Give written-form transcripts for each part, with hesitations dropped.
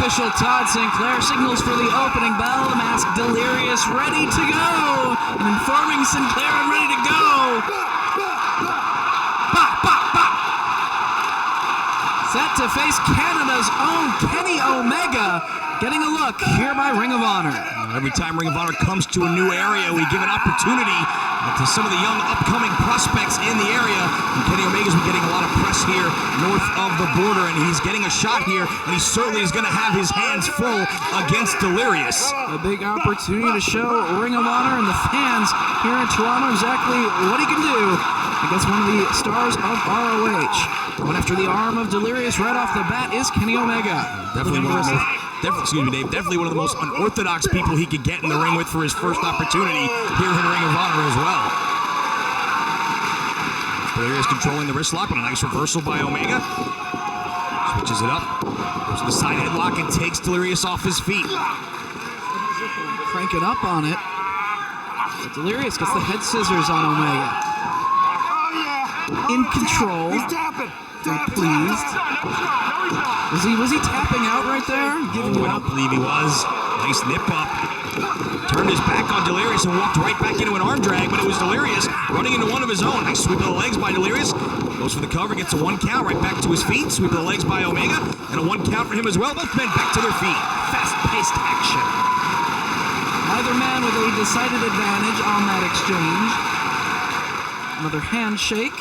official Todd Sinclair signals for the opening bell. The masked Delirious ready to go. And informing Sinclair and ready to go. Set to face Canada's own Kenny Omega. Getting a look here by Ring of Honor. Every time Ring of Honor comes to a new area, we give an opportunity to some of the young upcoming prospects in the area. And Kenny Omega's been getting a lot of press here north of the border, and he's getting a shot here, and he certainly is going to have his hands full against Delirious. A big opportunity to show Ring of Honor and the fans here in Toronto exactly what he can do against one of the stars of ROH. Going after the arm of Delirious right off the bat is Kenny Omega. Definitely one of the most unorthodox people he could get in the ring with for his first opportunity here in Ring of Honor as well. Delirious controlling the wrist lock, but a nice reversal by Omega. Switches it up, goes to the side headlock and takes Delirious off his feet. Cranking up on it. But Delirious gets the head scissors on Omega. In control. Very pleased. Was he tapping out right there? I don't believe he was. Nice nip up. Turned his back on Delirious and walked right back into an arm drag, but it was Delirious running into one of his own. Nice sweep of the legs by Delirious. Goes for the cover, gets a 1 count right back to his feet. Sweep of the legs by Omega, and a 1 count for him as well. Both men back to their feet. Fast-paced action. Either man with a decided advantage on that exchange. Another handshake.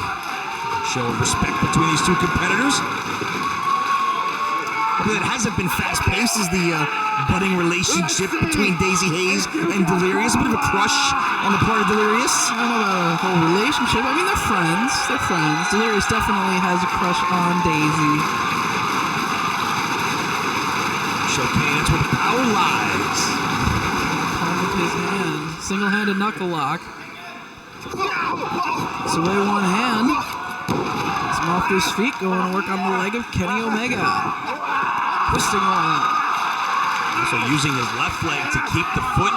Show of respect between these two competitors. That hasn't been fast-paced is the budding relationship between Daisy Hayes and Delirious. A bit of a crush on the part of Delirious. I don't know the whole relationship. I mean, they're friends. They're friends. Delirious definitely has a crush on Daisy. Showcase where the power lies. Palm of his hand. Single-handed knuckle lock. It's away one hand. He's off his feet, going to work on the leg of Kenny Omega. Twisting one. Also using his left leg to keep the foot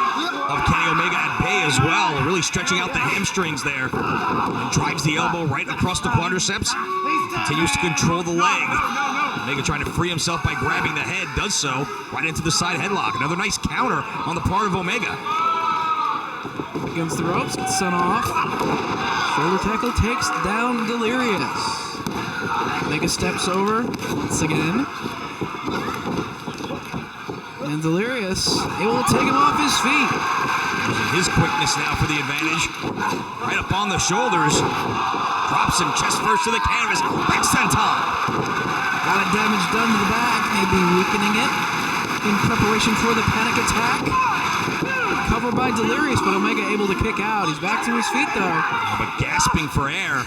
of Kenny Omega at bay as well. Really stretching out the hamstrings there. And drives the elbow right across the quadriceps. Continues to control the leg. Omega trying to free himself by grabbing the head. Does so right into the side headlock. Another nice counter on the part of Omega. Against the ropes, gets sent off. Shoulder tackle takes down Delirious. Omega steps over once again. And Delirious able to take him off his feet. Using his quickness now for the advantage. Right up on the shoulders. Drops him chest first to the canvas. Back senton. Got a damage done to the back, maybe weakening it in preparation for the panic attack. Covered by Delirious, but Omega able to kick out. He's back to his feet though. But gasping for air.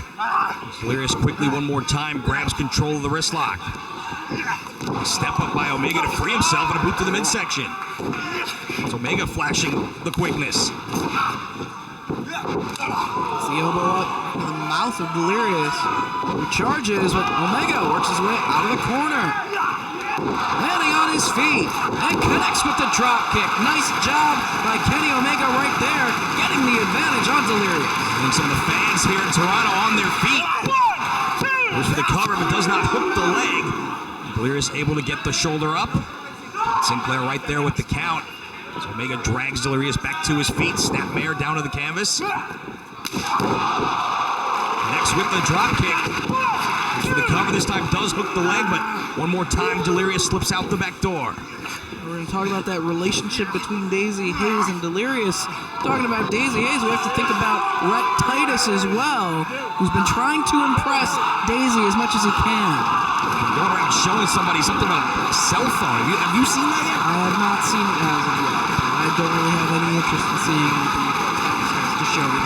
Delirious quickly one more time grabs control of the wrist lock. A step up by Omega to free himself and a boot to the midsection. It's Omega flashing the quickness. It's the elbow up in the mouth of Delirious, who charges, but Omega works his way out of the corner. Landing on his feet and connects with the drop kick. Nice job by Kenny Omega right there, getting the advantage on Delirious. And some of the fans here in Toronto on their feet. Goes for the cover but does not hook the leg. Delirious able to get the shoulder up. Sinclair right there with the count. So Omega drags Delirious back to his feet. Snapmare down to the canvas. Next with the drop kick. Goes for the cover. This time does hook the leg, but one more time Delirious slips out the back door. We're going to talk about that relationship between Daisy Hayes and Delirious. Talking about Daisy Hayes, we have to think about Rhett Titus as well, who's been trying to impress Daisy as much as he can. Going around showing somebody something on a cell phone. Have you seen that yet? I have not seen it as of yet. I don't really have any interest in seeing anything Titus has to show me.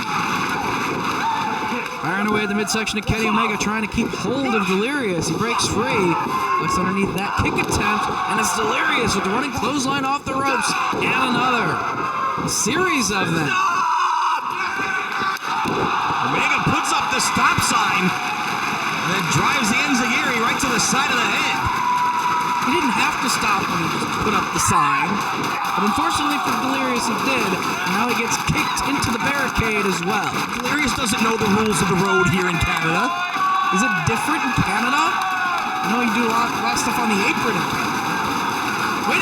Firing away at the midsection of Kenny Omega, trying to keep hold of Delirious. He breaks free, looks underneath that kick attempt, and it's Delirious with the running clothesline off the ropes, and another. A series of them. Omega puts up the stop sign, and then drives the enziguri right to the side of the head. He didn't have to stop when he just put up the sign, but unfortunately for Delirious he did, and now he gets kicked into the barricade as well. Delirious doesn't know the rules of the road here in Canada. Is it different in Canada? I know you do a lot of stuff on the apron in Canada. Wait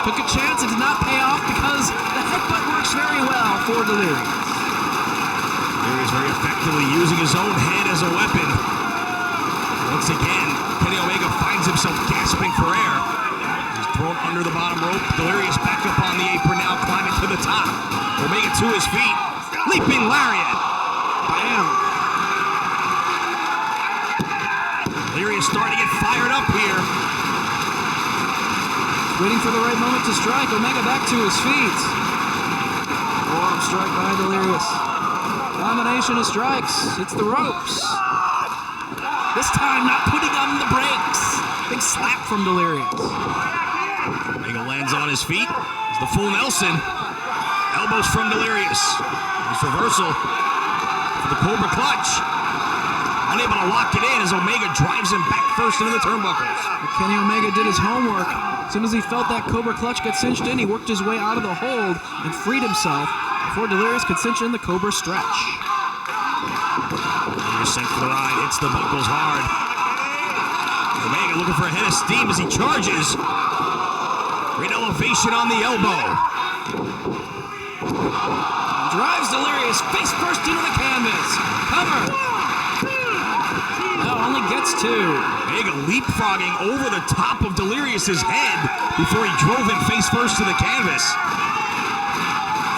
Took a chance, it did not pay off because the headbutt works very well for Delirious. Delirious very effectively using his own head as a weapon. Once again, Kenny Omega finds himself gasping for air. He's thrown under the bottom rope. Delirious back up on the apron now, climbing to the top. Omega to his feet. Leaping lariat. Bam. Delirious starting to get fired up here. Waiting for the right moment to strike. Omega back to his feet. Forearm strike by Delirious. Combination of strikes. It's the ropes. This time not putting on the brakes. Big slap from Delirious. Omega lands on his feet. It's the full Nelson. Elbows from Delirious. His reversal for the Cobra Clutch. Unable to lock it in as Omega drives him back first into the turnbuckles. But Kenny Omega did his homework. As soon as he felt that Cobra Clutch get cinched in, he worked his way out of the hold and freed himself before Delirious could cinch in the Cobra stretch. Delirious sent for the ride, hits the buckles hard. Omega looking for a head of steam as he charges. Great elevation on the elbow. Drives Delirious face first into the canvas. Cover. No, only gets two. Omega leapfrogging over the top of Delirious's head before he drove him face first to the canvas.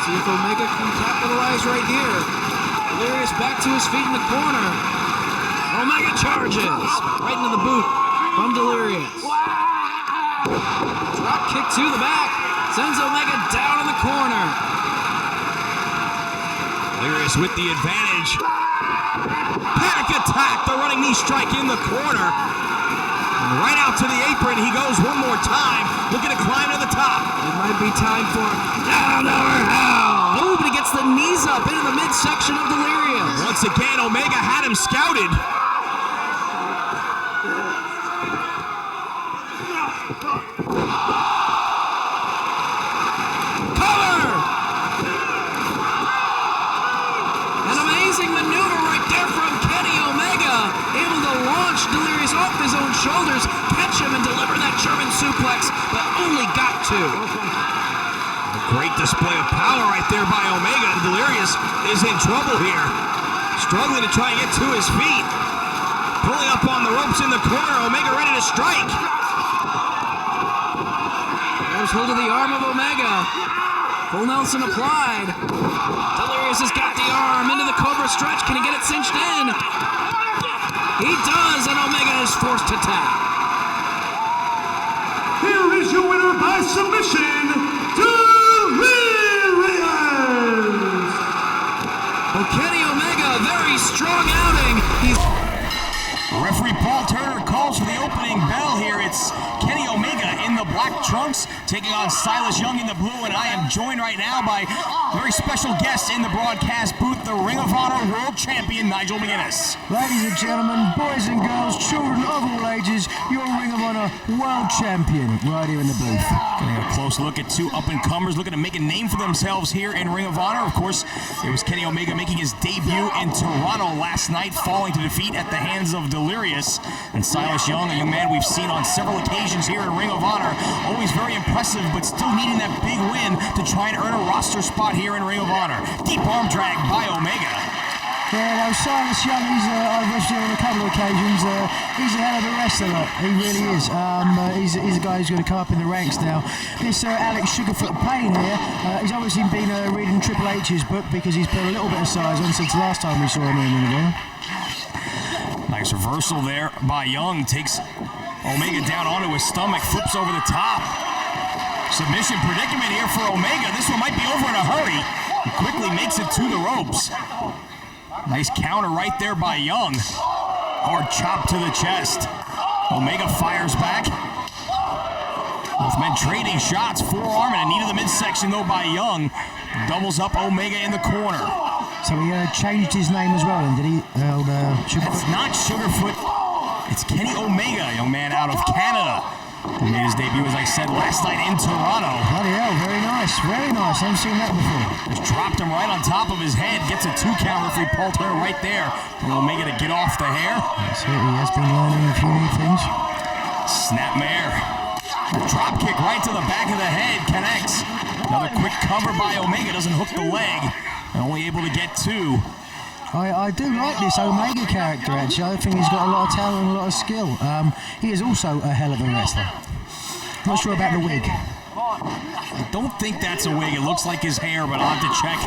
See if Omega can capitalize right here. Delirious back to his feet in the corner. Omega charges. Right into the boot from Delirious. Drop kick to the back. Sends Omega down in the corner. Delirious with the advantage. Panic attack. The running knee strike in the corner. And right out to the apron. He goes one more time. Looking to climb to the top. It might be time for him. I don't know how. Oh, but he gets the knees up into the midsection of Delirious. Once again, Omega had him scouted. Cover! An amazing maneuver right there from Kenny Omega. Able to launch Delirious off his own shoulders, catch him and deliver that German suplex, but only got two. A great display of power right there by Omega, and Delirious is in trouble here. Struggling to try and get to his feet. Pulling up on the ropes in the corner, Omega ready to strike. There's hold of the arm of Omega. Full Nelson applied. Delirious has got the arm into the Cobra stretch. Can he get it cinched in? He does, and Omega is forced to tap. Here is your winner by submission, Delirious! Well, Kenny Omega, a very strong outing. He's Referee Paul Turner calls for the opening bell here. It's Kenny Omega in the black trunks taking on Silas Young in the blue, and I am joined right now by a very special guest in the broadcast booth, the Ring of Honor World Champion, Nigel McGuinness. Ladies and gentlemen, boys and girls, children of all ages, your Ring of Honor World Champion right here in the booth. Getting a close look at two up-and-comers looking to make a name for themselves here in Ring of Honor. Of course, it was Kenny Omega making his debut in Toronto last night, falling to defeat at the hands of Delirious. And Silas Young, a young man we've seen on several occasions here in Ring of Honor, always very impressive, but still needing that big win to try and earn a roster spot here in Ring of Honor. Deep arm drag by Omega. Yeah, no, Silas Young, I've wrestled on a couple of occasions. He's a hell of a wrestler, he really is. He's a guy who's going to come up in the ranks now. This Alex Sugarfoot Payne here, he's obviously been reading Triple H's book because he's put a little bit of size on since last time we saw him in Ring of Honor. Nice reversal there by Young. Takes Omega down onto his stomach, flips over the top. Submission predicament here for Omega. This one might be over in a hurry. He quickly makes it to the ropes. Nice counter right there by Young. Hard chop to the chest. Omega fires back. Both men trading shots. Forearm and a knee to the midsection though by Young. Doubles up Omega in the corner. So he changed his name as well, and did he? It's not Sugarfoot. It's Kenny Omega, young man out of Canada. He made his debut, as I said, last night in Toronto. Bloody hell, very nice, very nice. I haven't seen that before. Just dropped him right on top of his head. Gets a 2-count referee Paul Turner right there. And Omega to get off the hair. That's it, he has been learning a few new things. Snapmare. Drop kick right to the back of the head, connects. Another quick cover by Omega, doesn't hook the leg, and only able to get 2. I do like this Omega character, actually. I think he's got a lot of talent and a lot of skill. He is also a hell of a wrestler. Not sure about the wig. I don't think that's a wig. It looks like his hair, but I'll have to check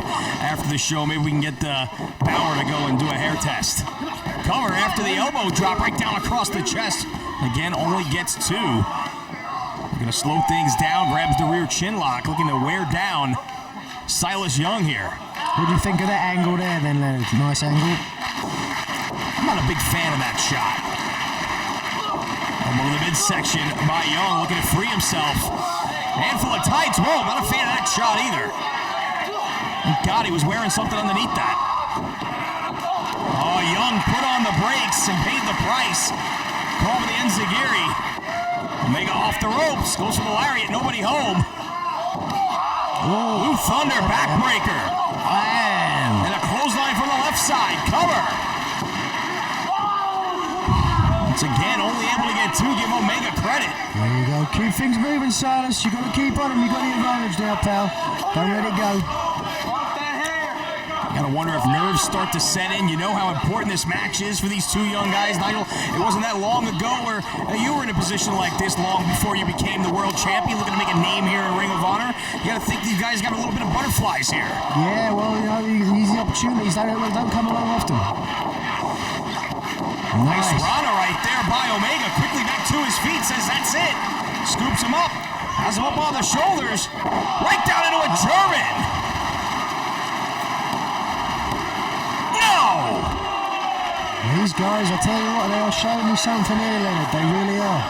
after the show. Maybe we can get Bauer to go and do a hair test. Cover after the elbow drop right down across the chest. Again, only gets 2. We're going to slow things down, grabs the rear chin lock, looking to wear down Silas Young here. What do you think of that angle there then, Leonard? Nice angle. I'm not a big fan of that shot. Elbow to the midsection by Young, looking to free himself. Handful of tights. Whoa, not a fan of that shot either. Thank God he was wearing something underneath that. Oh, Young put on the brakes and paid the price. Call for the enziguri. Omega off the ropes, goes for the lariat, nobody home. Ooh, Thunder backbreaker. And a clothesline from the left side, cover. Once again, only able to get 2, give Omega credit. There you go, keep things moving, Silas. You got to keep on him, you got the advantage now, pal. Don't let it go. You gotta wonder if nerves start to set in. You know how important this match is for these 2 young guys, Nigel. It wasn't that long ago where you were in a position like this long before you became the world champion, looking to make a name here in Ring of Honor. You gotta think these guys got a little bit of butterflies here. Yeah, well, you know, these opportunities don't come along often. Nice Rana right there by Omega. Quickly back to his feet, says that's it. Scoops him up, has him up on the shoulders, right down into a German. These guys, I tell you what, they are showing me something here, Leonard. They really are.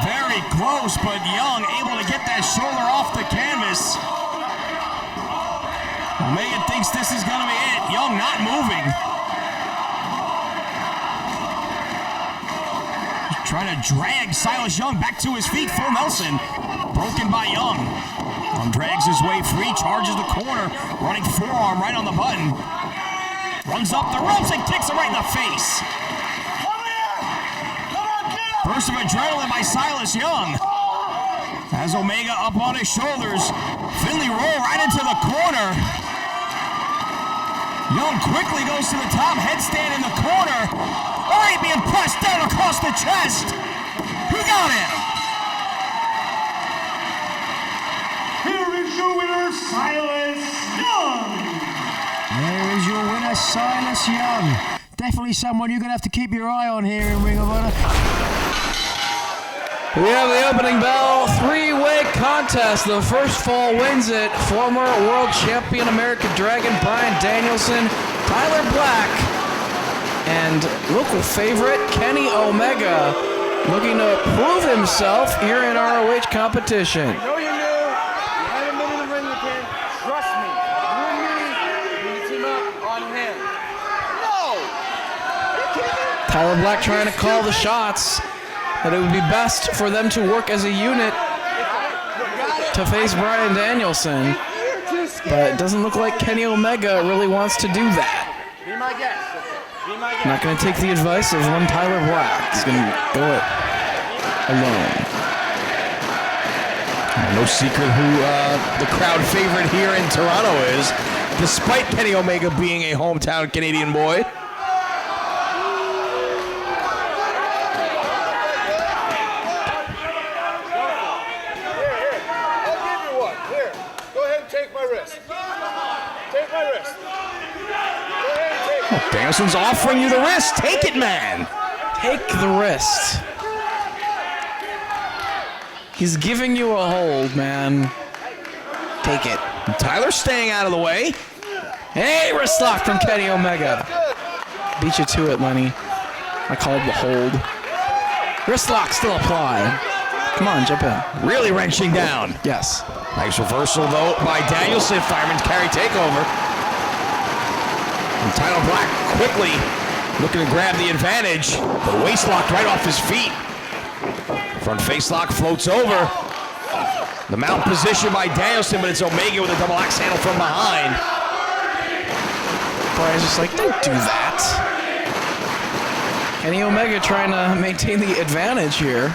Very close, but Young able to get that shoulder off the canvas. Omega thinks this is going to be it. Young not moving. Trying to drag Silas Young back to his feet. Full Nelson. Broken by Young. Young drags his way free, charges the corner. Running forearm right on the button. Runs up the ropes and kicks him right in the face. Burst of adrenaline by Silas Young. Has Omega up on his shoulders. Finley roll right into the corner. Young quickly goes to the top, headstand in the corner. Alright, being pressed down across the chest. Who got him? Here is your winner, Silas Young. There is your winner, Silas Young. Definitely someone you're going to have to keep your eye on here in Ring of Honor. We have the opening bell, 3-way contest. The first fall wins it. Former world champion American Dragon Bryan Danielson, Tyler Black, and local favorite Kenny Omega looking to prove himself here in ROH competition. No, you knew. You haven't been in the ring with him. Trust me. You and me, we need to team up on him. No! Are you kidding me? Tyler Black trying to call the shots. That it would be best for them to work as a unit to face Bryan Danielson. But it doesn't look like Kenny Omega really wants to do that. Be my guest. Be my guest. Not going to take the advice of one Tyler Black. He's going to go it alone. No secret who the crowd favorite here in Toronto is, despite Kenny Omega being a hometown Canadian boy. Danielson's offering you the wrist. Take it, man. Take the wrist. He's giving you a hold, man. Take it. Tyler staying out of the way. Hey, wrist lock from Kenny Omega. Beat you to it, Lenny. I called the hold. Wrist lock still apply. Come on, jump in. Really wrenching down. Yes. Nice reversal, though, by Danielson. Fireman's carry takeover. And Tyler Black quickly looking to grab the advantage, but waist locked right off his feet. Front face lock floats over. The mount position by Danielson, but it's Omega with a double axe handle from behind. Brian's just like, don't do that. Kenny Omega trying to maintain the advantage here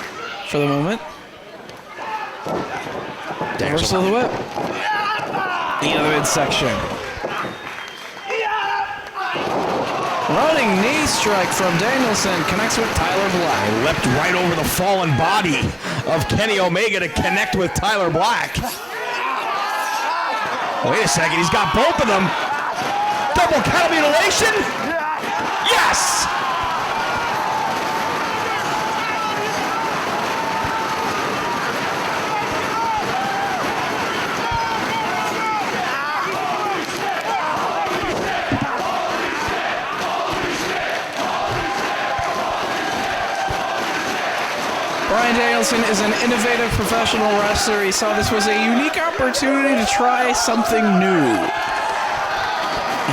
for the moment. Danielson. Reversal of the whip. Into the midsection. Running knee strike from Danielson connects with Tyler Black. He leapt right over the fallen body of Kenny Omega to connect with Tyler Black. Wait a second, he's got both of them. Double counter mutilation? Yes! Bryan Danielson is an innovative professional wrestler. He saw this was a unique opportunity to try something new.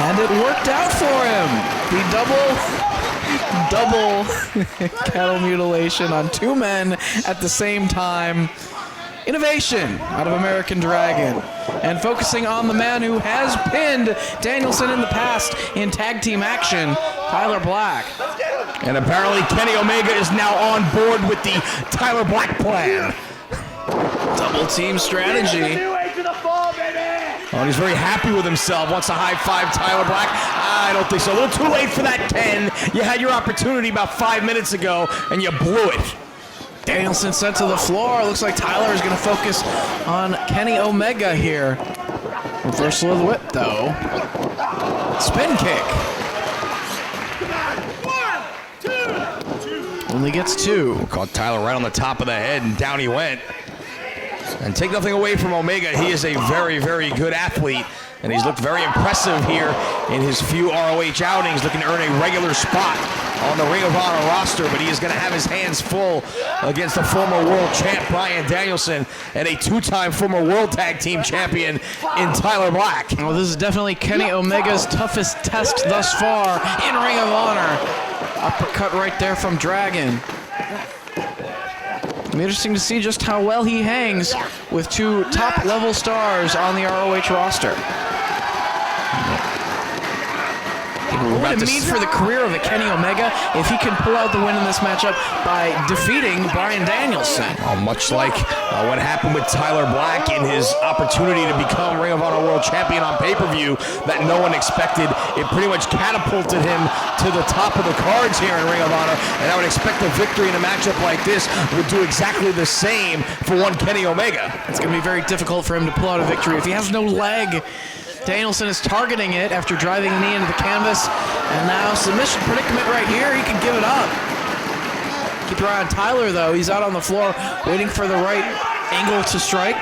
And it worked out for him. The double cattle mutilation on 2 men at the same time. Innovation out of American Dragon. And focusing on the man who has pinned Danielson in the past in tag team action, Tyler Black. And apparently Kenny Omega is now on board with the Tyler Black plan. Double team strategy. Oh, he's very happy with himself. Wants to high five Tyler Black. I don't think so. A little too late for that, Ken. You had your opportunity about 5 minutes ago, and you blew it. Danielson sent to the floor. Looks like Tyler is going to focus on Kenny Omega here. Reversal of the whip, though. Spin kick. Only gets 2. Caught Tyler right on the top of the head, and down he went. And take nothing away from Omega, he is a very, very good athlete, and he's looked very impressive here in his few ROH outings, looking to earn a regular spot on the Ring of Honor roster, but he is going to have his hands full against the former world champ Bryan Danielson and a 2-time former world tag team champion in Tyler Black. Well, this is definitely Kenny Omega's toughest test thus far in Ring of Honor. Uppercut right there from Dragon. It'll be interesting to see just how well he hangs with 2 top-level stars on the ROH roster. What would it mean for the career of a Kenny Omega if he can pull out the win in this matchup by defeating Bryan Danielson? Much like what happened with Tyler Black in his opportunity to become Ring of Honor World Champion on pay-per-view that no one expected. It pretty much catapulted him to the top of the cards here in Ring of Honor, and I would expect a victory in a matchup like this would do exactly the same for one Kenny Omega. It's going to be very difficult for him to pull out a victory if he has no leg. Danielson is targeting it after driving the knee into the canvas. And now submission predicament right here. He can give it up. Keep your eye on Tyler, though. He's out on the floor waiting for the right angle to strike.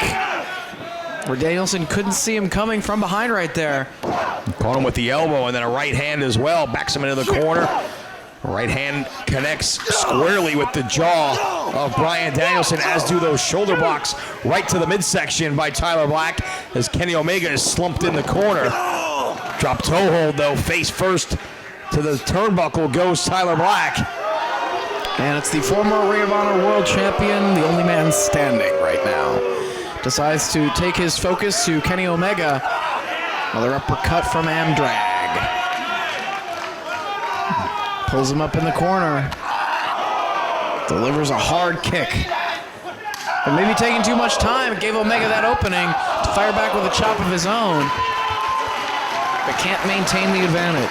Where Danielson couldn't see him coming from behind right there. Caught him with the elbow and then a right hand as well. Backs him into the corner. Right hand connects squarely with the jaw of Bryan Danielson, as do those shoulder blocks right to the midsection by Tyler Black as Kenny Omega is slumped in the corner. Drop toe hold though, face first to the turnbuckle goes Tyler Black. And it's the former Ring of Honor World Champion, the only man standing right now. Decides to take his focus to Kenny Omega. Another uppercut from Amdrag. Pulls him up in the corner. Delivers a hard kick. But maybe taking too much time. It gave Omega that opening to fire back with a chop of his own. But can't maintain the advantage.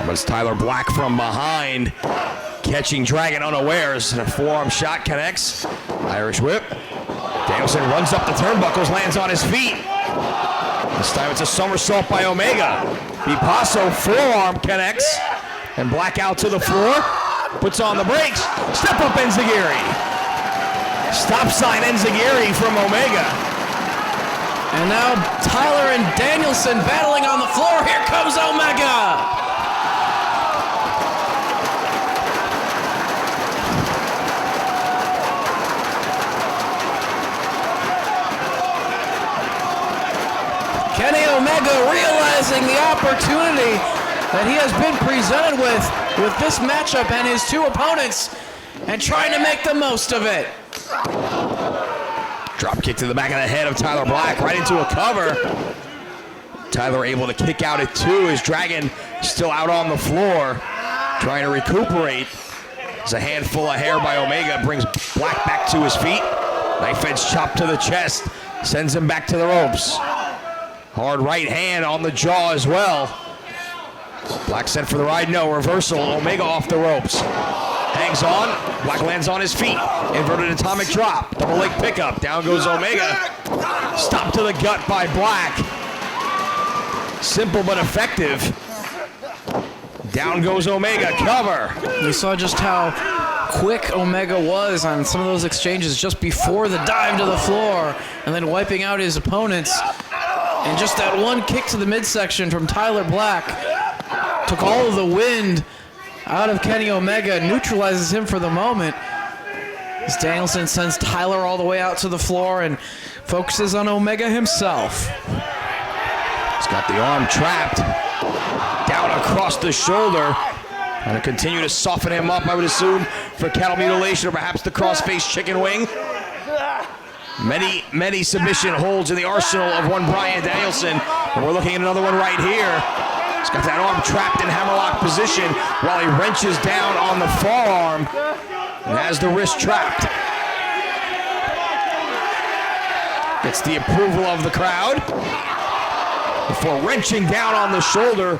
But it's Tyler Black from behind, catching Dragon unawares. And a forearm shot connects. Irish whip. Danielson runs up the turnbuckles, lands on his feet. This time it's a somersault by Omega. Bipasso forearm connects. And Black out to the floor. Puts on the brakes. Step up Enziguri. Stop sign Enziguri from Omega. And now Tyler and Danielson battling on the floor. Here comes Omega. Kenny Omega realizing the opportunity that he has been presented with this matchup and his 2 opponents, and trying to make the most of it. Drop kick to the back of the head of Tyler Black, right into a cover. Tyler able to kick out at 2 as Dragon still out on the floor, trying to recuperate. There's a handful of hair by Omega, brings Black back to his feet. Knife edge chop to the chest, sends him back to the ropes. Hard right hand on the jaw as well. Black sent for the ride, no, reversal. Omega off the ropes. Hangs on, Black lands on his feet. Inverted atomic drop, double leg pickup. Down goes Omega. Stop to the gut by Black. Simple but effective. Down goes Omega, cover. We saw just how quick Omega was on some of those exchanges just before the dive to the floor and then wiping out his opponents. And just that one kick to the midsection from Tyler Black took all of the wind out of Kenny Omega, neutralizes him for the moment. As Danielson sends Tyler all the way out to the floor and focuses on Omega himself. He's got the arm trapped. Down across the shoulder. Going to continue to soften him up, I would assume, for cattle mutilation or perhaps the cross-face chicken wing. Many submission holds in the arsenal of one Bryan Danielson. And we're looking at another one right here. He's got that arm trapped in hammerlock position while he wrenches down on the forearm and has the wrist trapped. Gets the approval of the crowd before wrenching down on the shoulder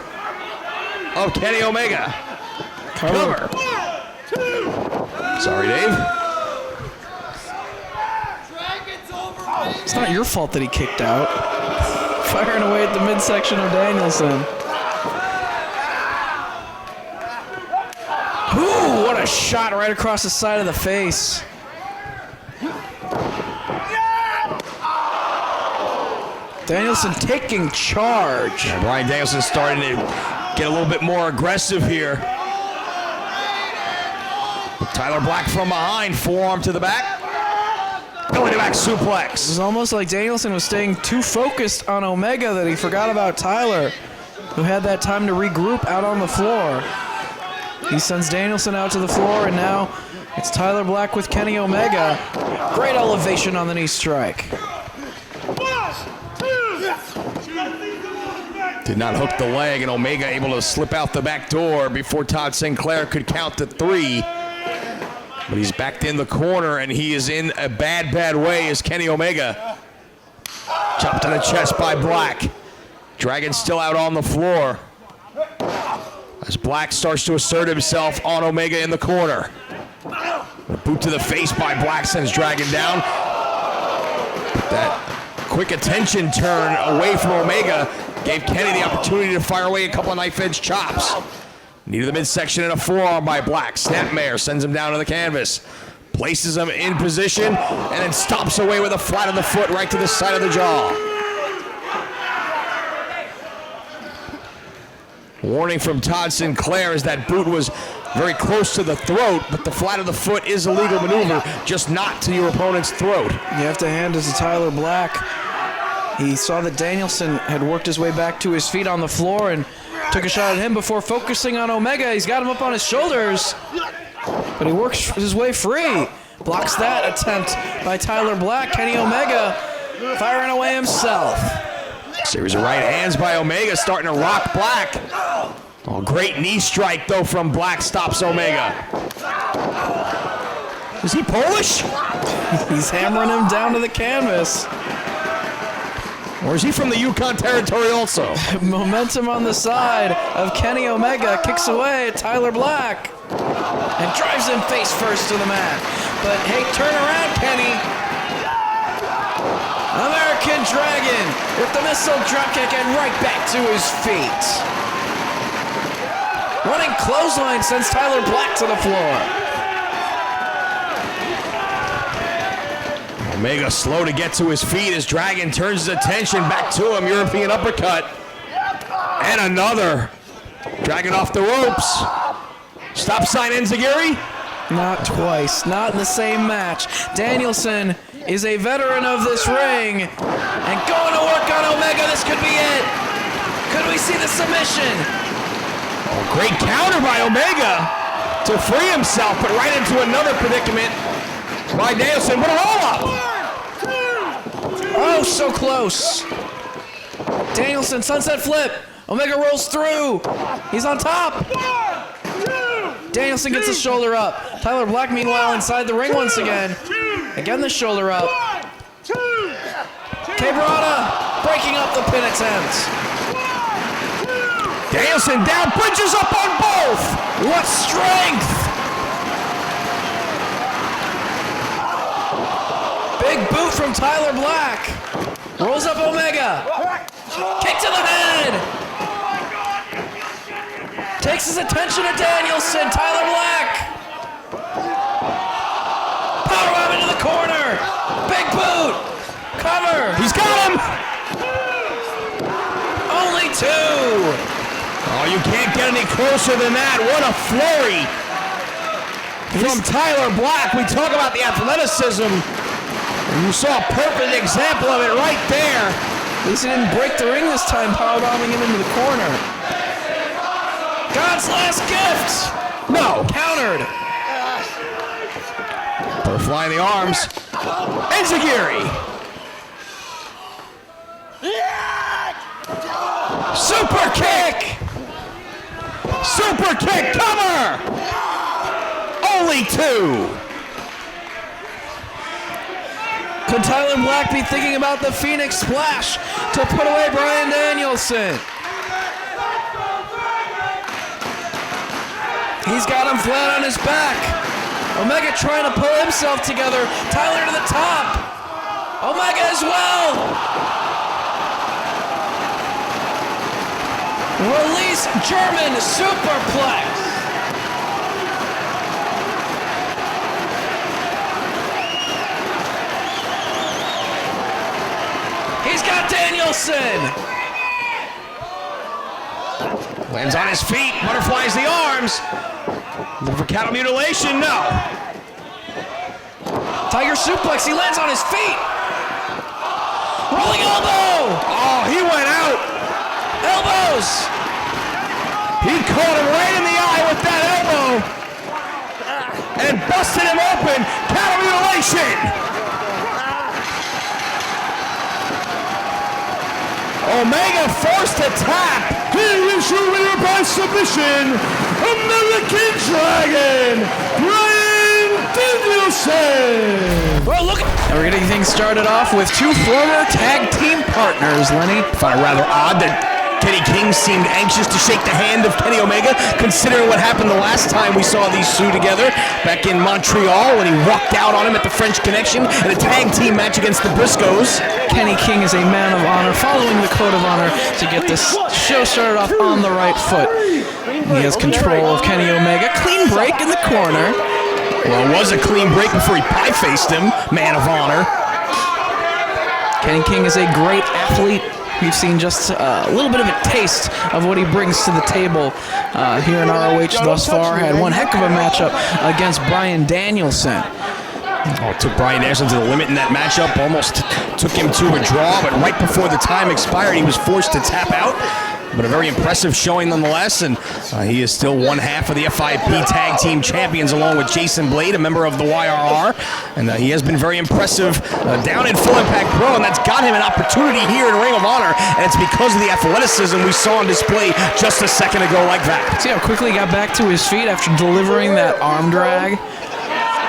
of Kenny Omega. Cover. Sorry, Dave. It's not your fault that he kicked out. Firing away at the midsection of Danielson. Ooh, what a shot right across the side of the face. Danielson taking charge. Yeah, Bryan Danielson starting to get a little bit more aggressive here. Tyler Black from behind, forearm to the back. Going to back suplex. It was almost like Danielson was staying too focused on Omega that he forgot about Tyler, who had that time to regroup out on the floor. He sends Danielson out to the floor, and now it's Tyler Black with Kenny Omega. Great elevation on the knee strike. Did not hook the leg, and Omega able to slip out the back door before Todd Sinclair could count to 3. But he's backed in the corner, and he is in a bad way as Kenny Omega. Chopped to the chest by Black. Dragon still out on the floor as Black starts to assert himself on Omega in the corner. A boot to the face by Black sends Dragon down. That quick attention turn away from Omega gave Kenny the opportunity to fire away a couple of knife edge chops. Knee to the midsection and a forearm by Black. Snapmare sends him down to the canvas. Places him in position and then stomps away with a flat of the foot right to the side of the jaw. Warning from Todd Sinclair as that boot was very close to the throat, but the flat of the foot is a legal maneuver, just not to your opponent's throat. You have to hand it to Tyler Black. He saw that Danielson had worked his way back to his feet on the floor and took a shot at him before focusing on Omega. He's got him up on his shoulders, but he works his way free. Blocks that attempt by Tyler Black. Kenny Omega firing away himself. Series of right hands by Omega starting to rock Black. Oh, great knee strike, though, from Black stops Omega. Is he Polish? He's hammering him down to the canvas. Or is he from the Yukon Territory also? Momentum on the side of Kenny Omega, kicks away at Tyler Black and drives him face first to the mat. But hey, turn around, Kenny. American Dragon with the missile dropkick and right back to his feet. Running clothesline sends Tyler Black to the floor. Omega slow to get to his feet as Dragon turns his attention back to him. European uppercut. And another. Dragon off the ropes. Stop sign Enziguri. Not twice, not in the same match. Danielson is a veteran of this ring and going to work on Omega. This could be it. Could we see the submission? Oh, great counter by Omega to free himself, but right into another predicament by Danielson. What a roll-up! Oh, so close. Danielson, sunset flip. Omega rolls through. He's on top. Danielson gets his shoulder up. Tyler Black, meanwhile, inside the ring once again. Again, the shoulder up. Cabrera breaking up the pin attempt. Danielson down, bridges up on both. What strength! Big boot from Tyler Black. Rolls up Omega. Kick to the head. Takes his attention to Danielson. Tyler Black. Powerbomb into the corner. Big boot. Cover. He's got him! Only two. Oh, you can't get any closer than that. What a flurry from Tyler Black. We talk about the athleticism. And you saw a perfect example of it right there. At least he didn't break the ring this time, powerbombing him into the corner. God's last gift. No. Countered. Butterfly in the arms. Enziguri. Super kick. Super kick. Cover. Only two. Could Tyler Black be thinking about the Phoenix Splash to put away Bryan Danielson? He's got him flat on his back. Omega trying to pull himself together. Tyler to the top. Omega as well. Release German superplex. He's got Danielson. Lands on his feet, butterflies the arms. Looking for cattle mutilation, no. Tiger suplex, he lands on his feet. Rolling elbow. Oh, he went out. Elbows. He caught him right in the eye with that elbow and busted him open. Cattle mutilation. Omega forced to tap. Here is your winner by submission, American Dragon, Bryan Danielson. Well, look. And we're getting things started off with two former tag team partners, Lenny. Found it rather odd that Kenny King seemed anxious to shake the hand of Kenny Omega, considering what happened the last time we saw these two together back in Montreal when he walked out on him at the French Connection in a tag team match against the Briscoes. Kenny King is a man of honor, following the code of honor to get this show started off on the right foot. He has control of Kenny Omega. Clean break in the corner. Well, it was a clean break before he pie-faced him, man of honor. Kenny King is a great athlete. We've seen just a little bit of a taste of what he brings to the table here in ROH thus far. Had one heck of a matchup against Bryan Danielson. Oh, it took Bryan Danielson to the limit in that matchup. Almost took him to a draw, but right before the time expired, he was forced to tap out. But a very impressive showing nonetheless, and he is still one half of the FIP Tag Team Champions along with Jason Blade, a member of the YRR. And he has been very impressive down in Full Impact Pro, and that's got him an opportunity here in Ring of Honor, and it's because of the athleticism we saw on display just a second ago like that. See how quickly he got back to his feet after delivering that arm drag?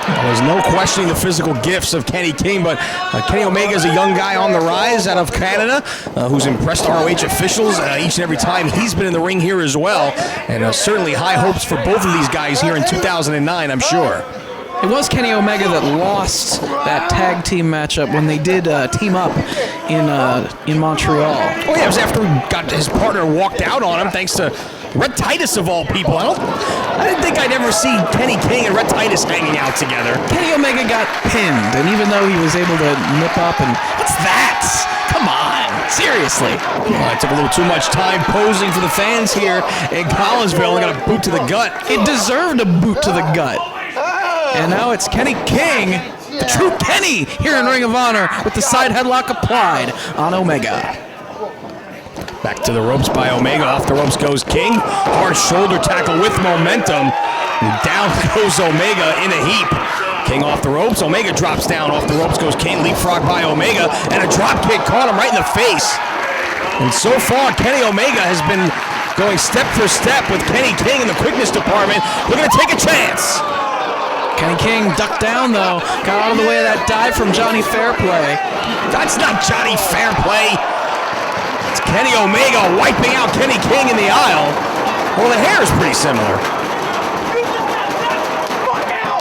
There's no questioning the physical gifts of Kenny King, but Kenny Omega is a young guy on the rise out of Canada who's impressed ROH officials each and every time he's been in the ring here as well. And certainly high hopes for both of these guys here in 2009, I'm sure. It was Kenny Omega that lost that tag team matchup when they did team up in Montreal. Oh yeah, it was after he got his partner walked out on him thanks to Rhett Titus of all people. I didn't think I'd ever see Kenny King and Rhett Titus hanging out together. Kenny Omega got pinned, and even though he was able to nip up and, what's that? Come on, seriously. It took a little too much time posing for the fans here in Collinsville and got a boot to the gut. It deserved a boot to the gut. And now it's Kenny King, the true Kenny, here in Ring of Honor with the side headlock applied on Omega. Back to the ropes by Omega. Off the ropes goes King. Hard shoulder tackle with momentum. And down goes Omega in a heap. King off the ropes. Omega drops down. Off the ropes goes King. Leapfrog by Omega. And a drop kick caught him right in the face. And so far, Kenny Omega has been going step for step with Kenny King in the quickness department. They're going to take a chance. Kenny King ducked down, though. Got out of the way of that dive from Johnny Fairplay. That's not Johnny Fairplay. It's Kenny Omega wiping out Kenny King in the aisle. Well, the hair is pretty similar.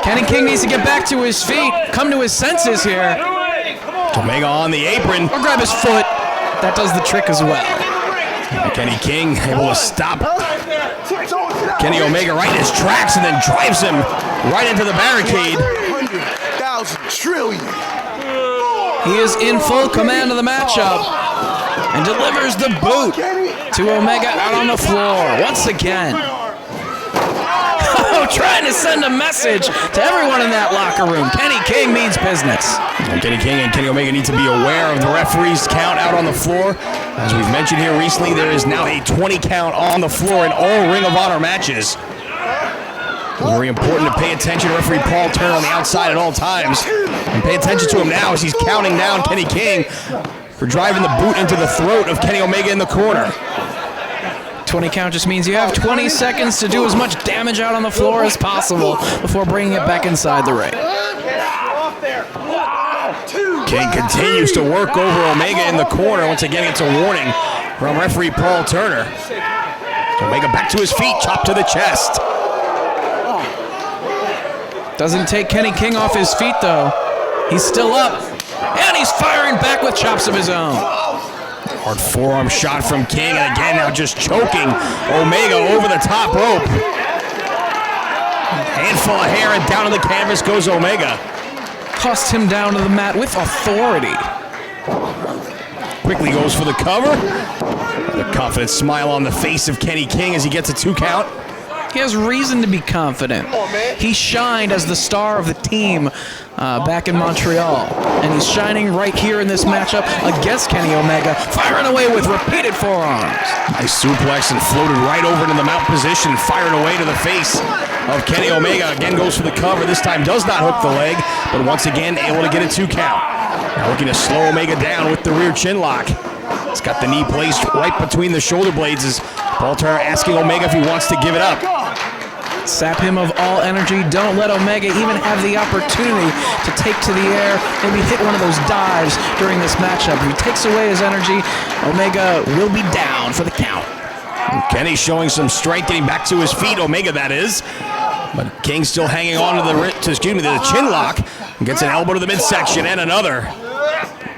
Kenny King needs to get back to his feet, come to his senses here. Omega on the apron. Or grab his foot. That does the trick as well. And Kenny King able to stop Kenny Omega right in his tracks and then drives him right into the barricade. 100,000 trillion. He is in full command of the matchup and delivers the boot to Omega out on the floor once again. Trying to send a message to everyone in that locker room. Kenny King means business. And Kenny King and Kenny Omega need to be aware of the referee's count out on the floor. As we've mentioned here recently, there is now a 20 count on the floor in all Ring of Honor matches. Very important to pay attention to referee Paul Turner on the outside at all times. And pay attention to him now as he's counting down Kenny King for driving the boot into the throat of Kenny Omega in the corner. 20 count just means you have 20 seconds to do as much damage out on the floor as possible before bringing it back inside the ring. King continues to work over Omega in the corner. Once again, it's a warning from referee Paul Turner. Omega back to his feet, chop to the chest. Doesn't take Kenny King off his feet, though. He's still up, and he's firing back with chops of his own. Hard forearm shot from King, and again now just choking Omega over the top rope. Handful of hair, and down to the canvas goes Omega. Tossed him down to the mat with authority. Quickly goes for the cover. A confident smile on the face of Kenny King as he gets a 2 count. He has reason to be confident. He shined as the star of the team back in Montreal. And he's shining right here in this matchup against Kenny Omega, firing away with repeated forearms. Nice suplex and floated right over into the mount position, fired away to the face of Kenny Omega. Again goes for the cover. This time does not hook the leg, but once again able to get a 2 count. Now looking to slow Omega down with the rear chin lock. He's got the knee placed right between the shoulder blades as Paul Turner asking Omega if he wants to give it up. Sap him of all energy. Don't let Omega even have the opportunity to take to the air, maybe hit one of those dives during this matchup. If he takes away his energy, Omega will be down for the count. And Kenny showing some strength, getting back to his feet, Omega that is. But King still hanging on to the chin lock. And gets an elbow to the midsection and another.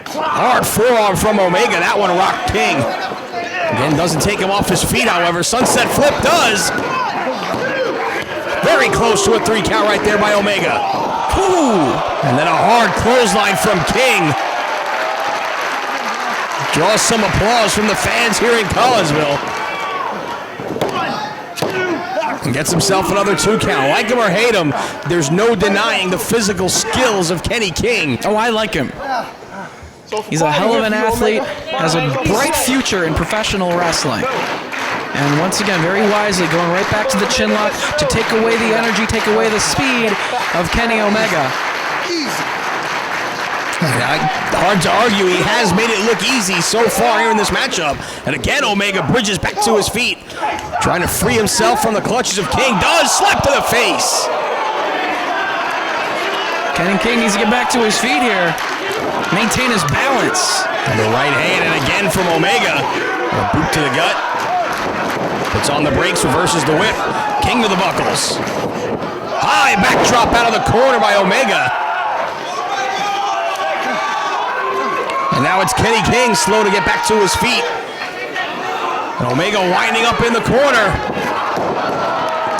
Hard forearm from Omega. That one rocked King. Again, doesn't take him off his feet, however. Sunset flip does. Very close to a 3 count right there by Omega. Ooh. And then a hard clothesline from King. Draws some applause from the fans here in Collinsville. And gets himself another 2 count. Like him or hate him, there's no denying the physical skills of Kenny King. Oh, I like him. He's a hell of an athlete, has a bright future in professional wrestling. And once again, very wisely, going right back to the chin lock to take away the energy, take away the speed of Kenny Omega. Hard to argue, he has made it look easy so far here in this matchup. And again, Omega bridges back to his feet, trying to free himself from the clutches of King. Does slap to the face. Kenny King needs to get back to his feet here. Maintain his balance. And the right hand, and again from Omega. A boot to the gut. Puts on the brakes, reverses the whip. King to the buckles. High backdrop out of the corner by Omega. And now it's Kenny King slow to get back to his feet. And Omega winding up in the corner.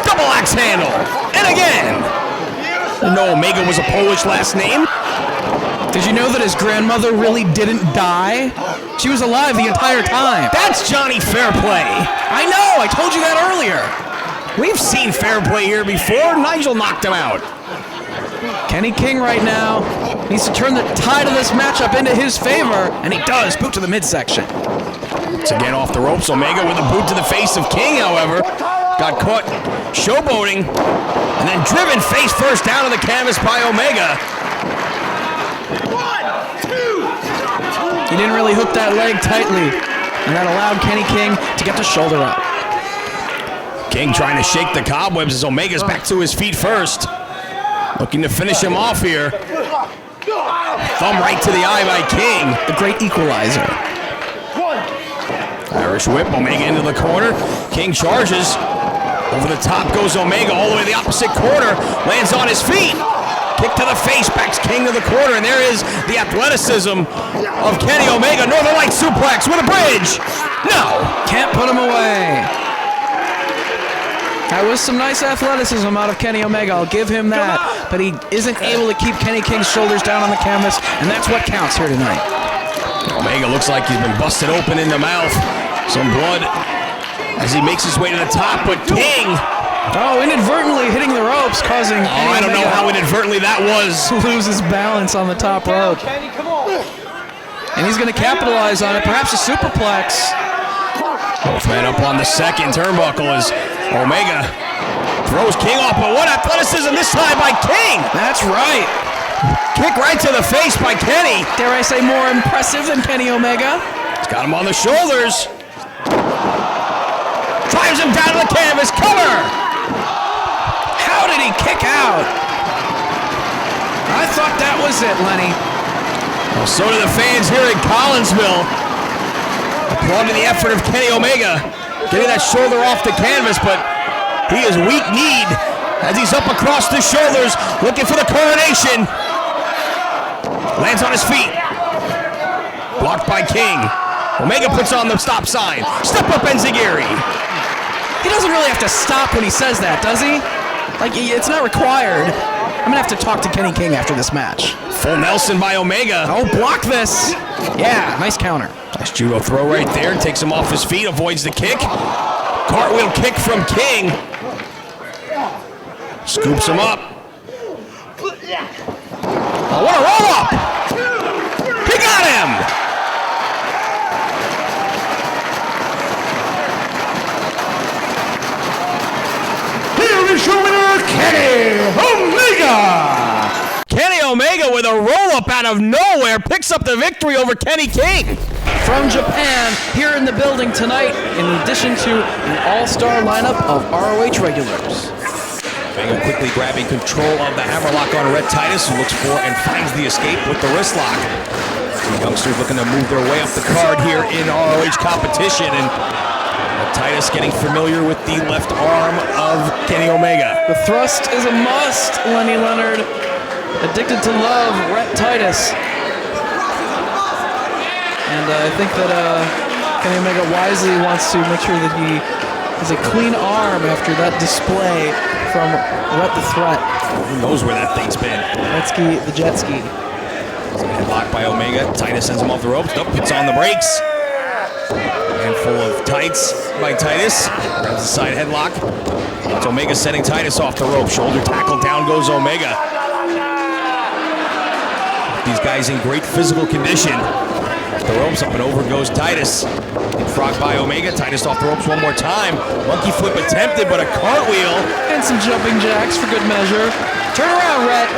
Double axe handle. And again. No, Omega was a Polish last name. Did you know that his grandmother really didn't die? She was alive the entire time. That's Johnny Fairplay. I know, I told you that earlier. We've seen Fairplay here before. Nigel knocked him out. Kenny King right now needs to turn the tide of this matchup into his favor, and he does. Boot to the midsection. Once again off the ropes. Omega with a boot to the face of King, however. Got caught showboating, and then driven face first down to the canvas by Omega. He didn't really hook that leg tightly, and that allowed Kenny King to get the shoulder up. King trying to shake the cobwebs as Omega's back to his feet first. Looking to finish him off here. Thumb right to the eye by King. The great equalizer. Irish whip, Omega into the corner. King charges. Over the top goes Omega, all the way to the opposite corner. Lands on his feet. Kick to the face, backs King to the corner, and there is the athleticism of Kenny Omega. Northern Light suplex with a bridge. No. Can't put him away. That was some nice athleticism out of Kenny Omega, I'll give him that. But he isn't able to keep Kenny King's shoulders down on the canvas, and that's what counts here tonight. Omega looks like he's been busted open in the mouth. Some blood as he makes his way to the top, but King... Oh, inadvertently hitting the ropes, causing Kenny I don't know Omega how inadvertently that was. to lose his balance on the top rope. Kenny, come on. And he's going to capitalize on it, perhaps a superplex. Both men up on the second turnbuckle as Omega throws King off, but what athleticism this time by King! That's right. Kick right to the face by Kenny. Dare I say more impressive than Kenny Omega? He's got him on the shoulders. Drives him down to the canvas. Cover! How did he kick out? I thought that was it, Lenny. Well, so do the fans here in Collinsville. Applauding the effort of Kenny Omega. Getting that shoulder off the canvas, but he is weak-kneed as he's up across the shoulders, looking for the coronation. Lands on his feet. Blocked by King. Omega puts on the stop sign. Step up Enziguri. He doesn't really have to stop when he says that, does he? Like, it's not required. I'm gonna have to talk to Kenny King after this match. Full Nelson by Omega. Oh, block this. Yeah, nice counter. Nice judo throw right there. Takes him off his feet, avoids the kick. Cartwheel kick from King. Scoops him up. Oh, what a roll up! He got him! Here is your winner, Kenny Omega! Kenny Omega with a roll-up out of nowhere picks up the victory over Kenny King. From Japan, here in the building tonight, in addition to an all-star lineup of ROH regulars. Omega quickly grabbing control of the hammerlock on Rhett Titus, who looks for and finds the escape with the wrist lock. The youngsters looking to move their way up the card here in ROH competition, and Titus getting familiar with the left arm of Kenny Omega. The thrust is a must, Lenny Leonard. Addicted to love, Rhett Titus. And I think that Kenny Omega wisely wants to make sure that he has a clean arm after that display from Rhett the Threat. Who knows where that thing's been? Retski, the jet ski. Headlock by Omega. Titus sends him off the ropes. Nope, puts on the brakes. Handful of tights by Titus. Grabs the side headlock. It's Omega setting Titus off the rope. Shoulder tackle, down goes Omega. These guys in great physical condition. Off the ropes, up and over goes Titus. Frog by Omega. Titus off the ropes one more time. Monkey flip attempted, but a cartwheel. And some jumping jacks for good measure. Turn around, Rhett.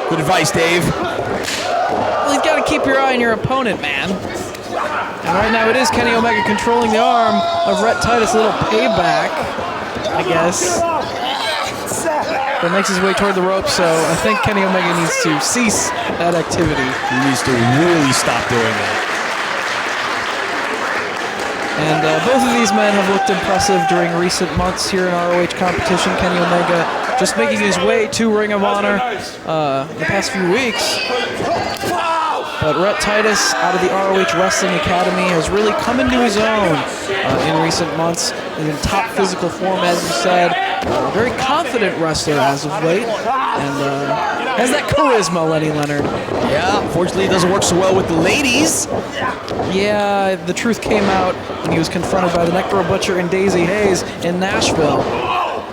Good advice, Dave. Well, you've got to keep your eye on your opponent, man. And right now it is Kenny Omega controlling the arm of Rhett Titus. A little payback, I guess. But makes his way toward the rope, so I think Kenny Omega needs to cease that activity. He needs to really stop doing that. And both of these men have looked impressive during recent months here in ROH competition. Kenny Omega just making his way to Ring of Honor the past few weeks. But Rhett Titus out of the ROH Wrestling Academy has really come into his own in recent months. He's in top physical form, as you said. A very confident wrestler as of late. And has that charisma, Lenny Leonard. Yeah, unfortunately it doesn't work so well with the ladies. Yeah, the truth came out when he was confronted by the Necro Butcher and Daisy Hayes in Nashville.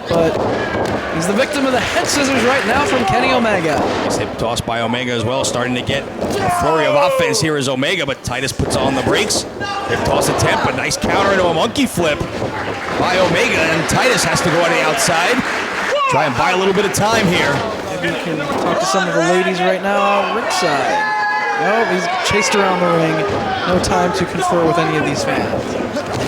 But he's the victim of the head scissors right now from Kenny Omega. Nice hip toss by Omega as well, starting to get a flurry of offense here is Omega, but Titus puts on the brakes. Hip toss attempt, but nice counter into a monkey flip by Omega, and Titus has to go on the outside. Try and buy a little bit of time here. Maybe we can talk to some of the ladies right now ringside. No, he's chased around the ring. No time to confer with any of these fans.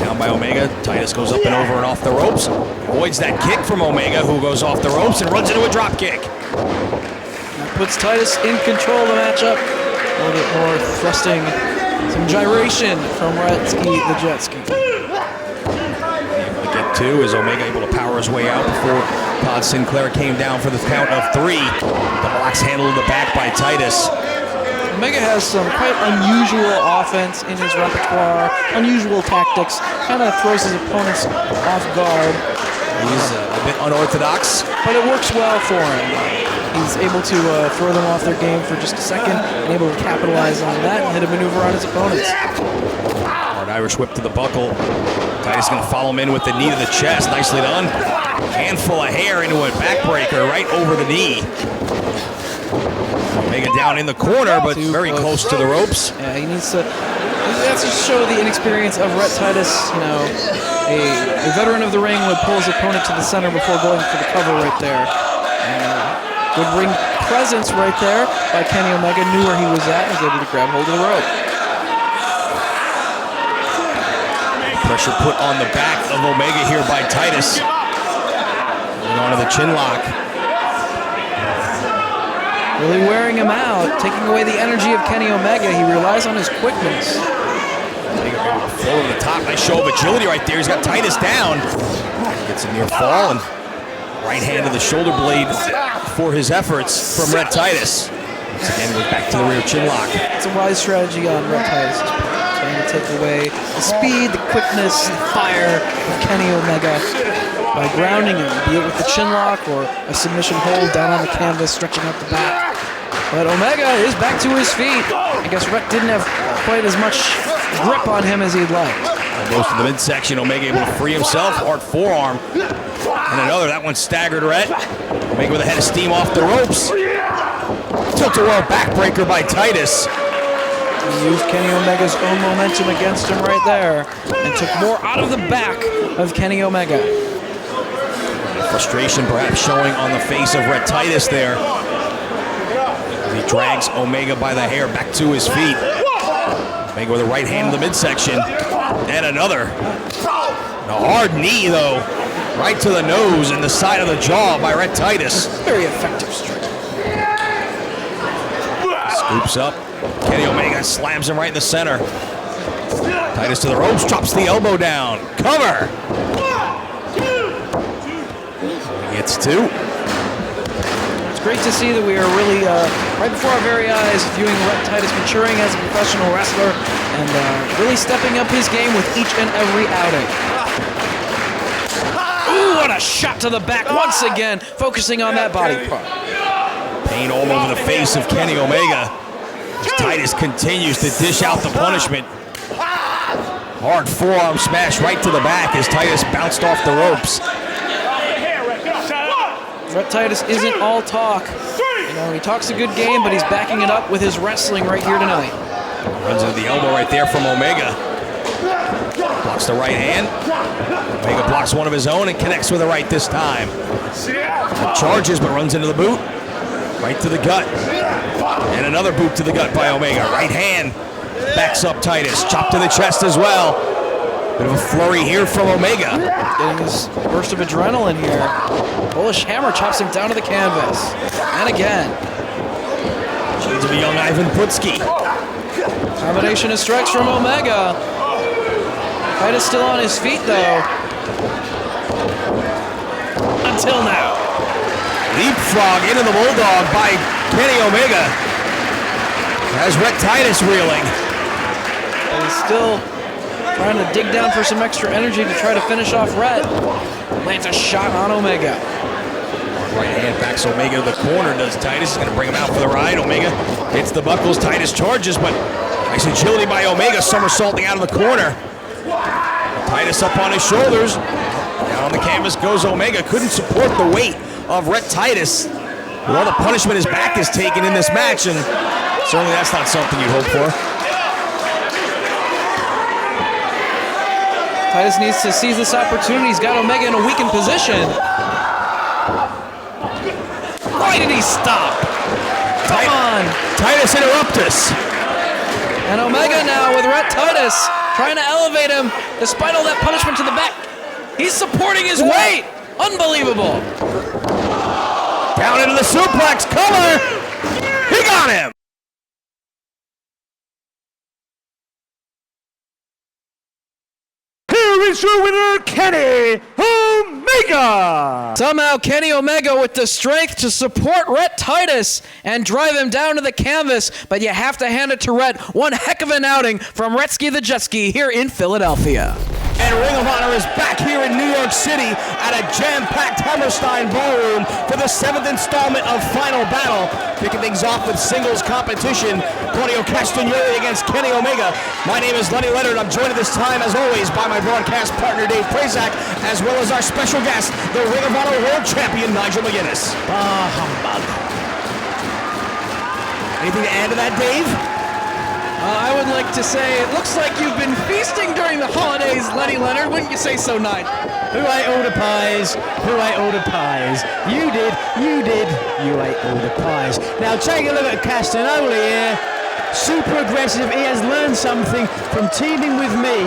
Down by Omega. Titus goes up and over and off the ropes. Avoids that kick from Omega, who goes off the ropes and runs into a drop kick. That puts Titus in control of the matchup. A little bit more thrusting. Some gyration from Rhett the jet ski. Able to get two. Is Omega able to power his way out before Todd Sinclair came down for the count of three. Double axe handle in the back by Titus. Omega has some quite unusual offense in his repertoire, unusual tactics, kind of throws his opponents off guard. He's a bit unorthodox, but it works well for him. He's able to throw them off their game for just a second and able to capitalize on that and hit a maneuver on his opponents. Hard Irish whip to the buckle. Titus going to follow him in with the knee to the chest. Nicely done. Handful of hair into a backbreaker right over the knee. Omega down in the corner, but very close to the ropes. Yeah, he needs to. That's to show the inexperience of Rhett Titus. You know, a veteran of the ring would pull his opponent to the center before going for the cover right there. Good ring presence right there by Kenny Omega. Knew where he was at and was able to grab hold of the rope. Pressure put on the back of Omega here by Titus. Going on to the chin lock. Really wearing him out, taking away the energy of Kenny Omega. He relies on his quickness. Full over the top. Nice show of agility right there. He's got Titus down. Gets a near fall and right hand to the shoulder blade for his efforts from Rhett Titus. Once again, goes back to the rear chin lock. It's a wise strategy on Rhett Titus. Trying to take away the speed, the quickness, the fire of Kenny Omega by grounding him, be it with the chin lock or a submission hold down on the canvas, stretching out the back. But Omega is back to his feet. I guess Rhett didn't have quite as much grip on him as he'd like. Goes to the midsection. Omega able to free himself. Hard forearm. And another. That one staggered Rhett. Omega with a head of steam off the ropes. Tilt-a-whirl backbreaker by Titus. He used Kenny Omega's own momentum against him right there and took more out of the back of Kenny Omega. Frustration perhaps showing on the face of Rhett Titus there. As he drags Omega by the hair back to his feet. Omega with a right hand in the midsection. And another. A hard knee, though. Right to the nose and the side of the jaw by Rhett Titus. Very effective strike. Scoops up. Kenny Omega slams him right in the center. Titus to the ropes, drops the elbow down. Cover. Gets two. It's great to see that we are really, right before our very eyes, viewing Rhett Titus maturing as a professional wrestler and really stepping up his game with each and every outing. Ooh, what a shot to the back once again, focusing on that body part. Pain all over the face of Kenny Omega as Titus continues to dish out the punishment. Hard forearm smash right to the back as Titus bounced off the ropes. Rhett Titus isn't all talk. You know, he talks a good game, but he's backing it up with his wrestling right here tonight. Runs into the elbow right there from Omega. Blocks the right hand. Omega blocks one of his own and connects with the right this time. Charges, but runs into the boot. Right to the gut. And another boot to the gut by Omega. Right hand backs up Titus. Chop to the chest as well. Bit of a flurry here from Omega. Getting his burst of adrenaline here. Bullish hammer chops him down to the canvas. And again. Shades of a young Ivan Putski. Combination of strikes from Omega. Titus still on his feet though. Until now. Leapfrog into the Bulldog by Kenny Omega. Has Rhett Titus reeling. And he's still trying to dig down for some extra energy to try to finish off Rhett. Lands a shot on Omega. Right hand backs Omega to the corner, does Titus. He's going to bring him out for the ride. Omega hits the buckles. Titus charges, but nice agility by Omega, somersaulting out of the corner. Titus up on his shoulders. Down on the canvas goes Omega. Couldn't support the weight of Rhett Titus. With all the punishment his back is taken in this match, and certainly that's not something you'd hope for. Titus needs to seize this opportunity. He's got Omega in a weakened position. Why did he stop? Come on. Titus interruptus. And Omega now with Rhett Titus trying to elevate him despite all that punishment to the back. He's supporting his weight. Unbelievable. Down into the suplex. Cover. He got him. Here is your winner, Kenny Omega. Somehow Kenny Omega with the strength to support Rhett Titus and drive him down to the canvas, but you have to hand it to Rhett. One heck of an outing from Retsky the Jet Ski here in Philadelphia. And Ring of Honor is back here in New York City at a jam-packed Hammerstein Ballroom for the 7th installment of Final Battle. Kicking things off with singles competition, Claudio Castagnoli against Kenny Omega. My name is Lenny Leonard. I'm joined at this time, as always, by my broadcast partner, Dave Prazak, as well as our special guest, the Ring of Honor World Champion, Nigel McGuinness. Humbug. Anything to add to that, Dave? I would like to say, it looks like you've been feasting during the holidays, Lenny Leonard. Wouldn't you say so, Knight? Who ate all the pies? Who ate all the pies? You did, you did, you ate all the pies. Now take a look at Castagnoli here. Super aggressive. He has learned something from teaming with me.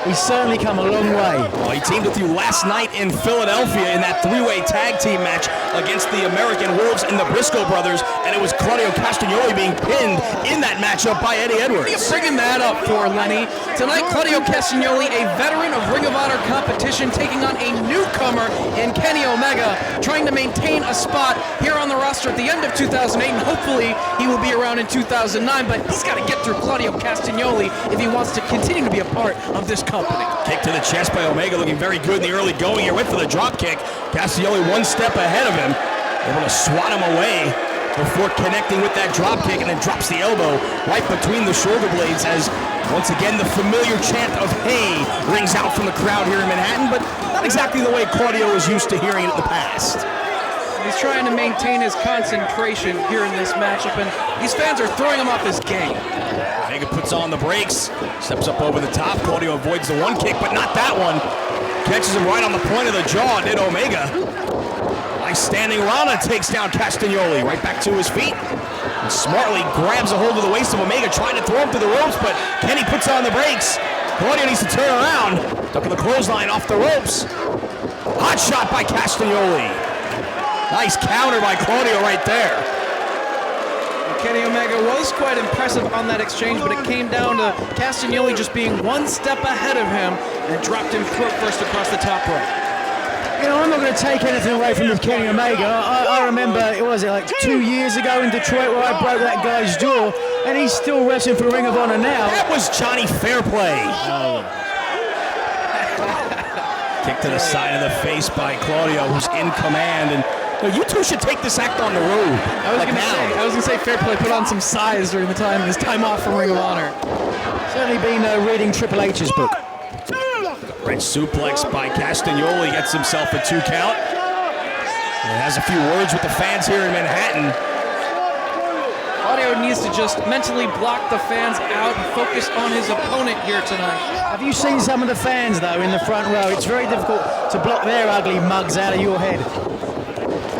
He's certainly come a long way. Well, he teamed with you last night in Philadelphia in that three-way tag team match against the American Wolves and the Briscoe brothers, and it was Claudio Castagnoli being pinned in that matchup by Eddie Edwards. What are you bringing that up for, Lenny? Tonight, Claudio Castagnoli, a veteran of Ring of Honor competition, taking on a newcomer in Kenny Omega, trying to maintain a spot here on the roster at the end of 2008, and hopefully he will be around in 2009, but he's got to get through Claudio Castagnoli if he wants to continue to be a part of this company. Kick to the chest by Omega, looking very good in the early going here. Went for the drop kick. Castagnoli one step ahead of him, able to swat him away before connecting with that drop kick, and then drops the elbow right between the shoulder blades as once again the familiar chant of "Hey" rings out from the crowd here in Manhattan, but not exactly the way Claudio was used to hearing it in the past. He's trying to maintain his concentration here in this matchup, and these fans are throwing him off his game. Omega puts on the brakes, steps up over the top. Claudio avoids the one kick, but not that one. Catches him right on the point of the jaw, did Omega. Nice standing Rana takes down Castagnoli, right back to his feet. And smartly grabs a hold of the waist of Omega, trying to throw him through the ropes, but Kenny puts on the brakes. Claudio needs to turn around. Ducking the clothesline off the ropes. Hot shot by Castagnoli. Nice counter by Claudio right there. Kenny Omega was quite impressive on that exchange, but it came down to Castagnoli just being one step ahead of him and dropped him throat first across the top rope. You know, I'm not going to take anything away from Kenny Omega. I remember, like 2 years ago in Detroit where I broke that guy's jaw, and he's still wrestling for Ring of Honor now. That was Johnny Fairplay. Kick to the side of the face by Claudio, who's in command, and you two should take this act on the road. I was gonna say Fairplay put on some size during his time off from Ring of Honor. Certainly been reading Triple H's book. Red suplex by Castagnoli, gets himself a 2 count. And has a few words with the fans here in Manhattan. Claudio needs to just mentally block the fans out and focus on his opponent here tonight. Have you seen some of the fans though in the front row? It's very difficult to block their ugly mugs out of your head.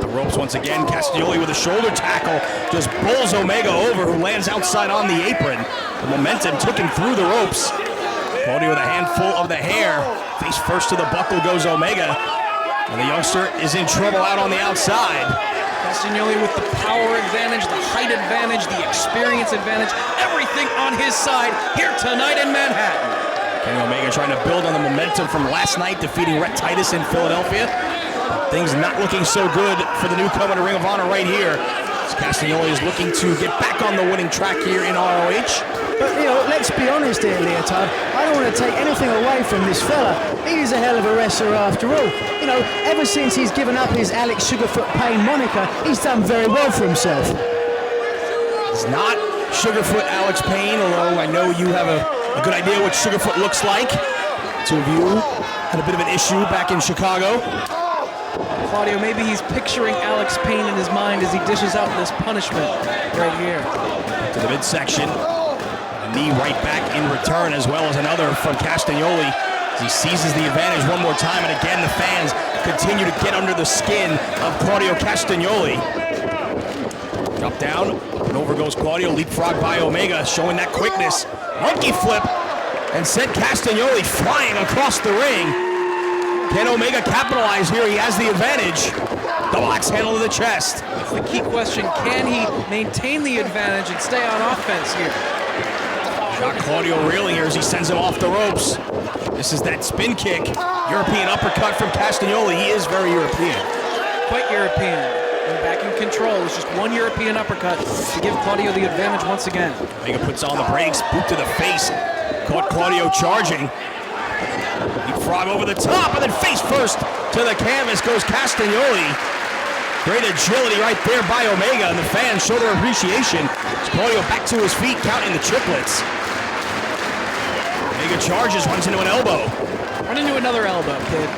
Ropes once again. Castagnoli with a shoulder tackle just bowls Omega over, who lands outside on the apron. The momentum took him through the ropes. Claudio with a handful of the hair. Face first to the buckle goes Omega. And the youngster is in trouble out on the outside. Castagnoli with the power advantage, the height advantage, the experience advantage, everything on his side here tonight in Manhattan. Kenny Omega trying to build on the momentum from last night, defeating Rhett Titus in Philadelphia. Things not looking so good for the newcomer to Ring of Honor right here. Castagnoli is looking to get back on the winning track here in ROH. But, let's be honest here, Leotard. I don't want to take anything away from this fella. He is a hell of a wrestler after all. Ever since he's given up his Alex Sugarfoot Payne moniker, he's done very well for himself. It's not Sugarfoot Alex Payne, although I know you have a good idea what Sugarfoot looks like. Two of you had a bit of an issue back in Chicago. Claudio, maybe he's picturing Alex Payne in his mind as he dishes out this punishment right here. To the midsection. A knee right back in return, as well as another from Castagnoli as he seizes the advantage one more time. And again, the fans continue to get under the skin of Claudio Castagnoli. Drop down, and over goes Claudio, leapfrog by Omega, showing that quickness. Monkey flip, and sent Castagnoli flying across the ring. Can Omega capitalize here? He has the advantage. Double axe handle to the chest. That's the key question. Can he maintain the advantage and stay on offense here? Got Claudio reeling here as he sends him off the ropes. This is that spin kick. European uppercut from Castagnoli. He is very European. Quite European. And back in control. It's just one European uppercut to give Claudio the advantage once again. Omega puts on the brakes, boot to the face. Caught Claudio charging. Leapfrog over the top, and then face first to the canvas goes Castagnoli. Great agility right there by Omega, and the fans show their appreciation. As Claudio back to his feet, counting the triplets. Omega charges, runs into an elbow. Run into another elbow, kid.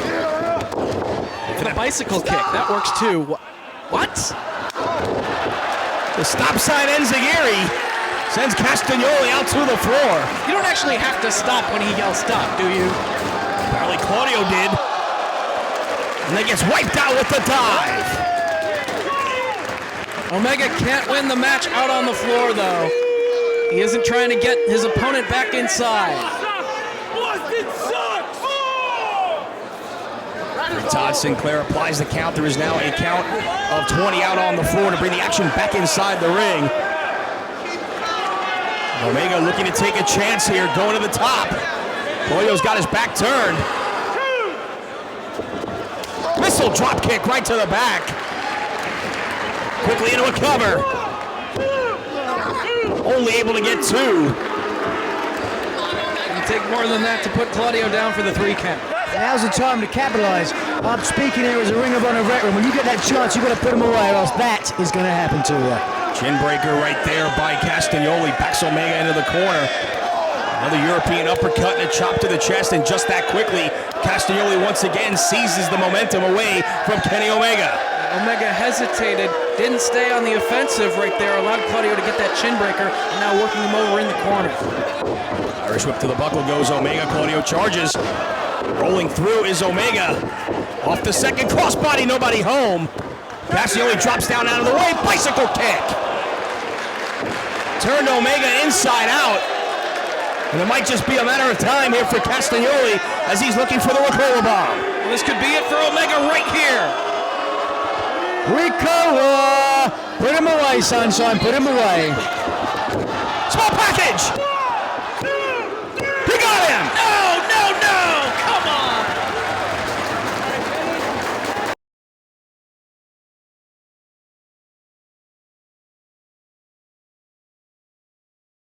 And a bicycle kick, that works too. What? The stop sign enziguri sends Castagnoli out to the floor. You don't actually have to stop when he yells stop, do you? Apparently Claudio did. And then gets wiped out with the dive. Omega can't win the match out on the floor, though. He isn't trying to get his opponent back inside. Todd Sinclair applies the count. There is now a count of 20 out on the floor to bring the action back inside the ring. Omega looking to take a chance here, going to the top. Claudio's got his back turned. Missile drop kick right to the back. Quickly into a cover. Only able to get two. It'll take more than that to put Claudio down for the 3 count. Now's the time to capitalize. I'm speaking here as a Ring of Honor veteran. When you get that chance, you've got to put him away, or else that is going to happen to you. Chin breaker right there by Castagnoli. Backs Omega into the corner. Another European uppercut and a chop to the chest, and just that quickly, Castagnoli once again seizes the momentum away from Kenny Omega. Omega hesitated, didn't stay on the offensive right there, allowed Claudio to get that chin breaker, and now working him over in the corner. Irish whip to the buckle goes Omega. Claudio charges. Rolling through is Omega. Off the second crossbody, nobody home. Castagnoli drops down out of the way. Bicycle kick. Turned Omega inside out. And it might just be a matter of time here for Castagnoli as he's looking for the Ricola bomb. Well, this could be it for Omega right here. Ricola! Put him away, Sunshine. Put him away. Small package.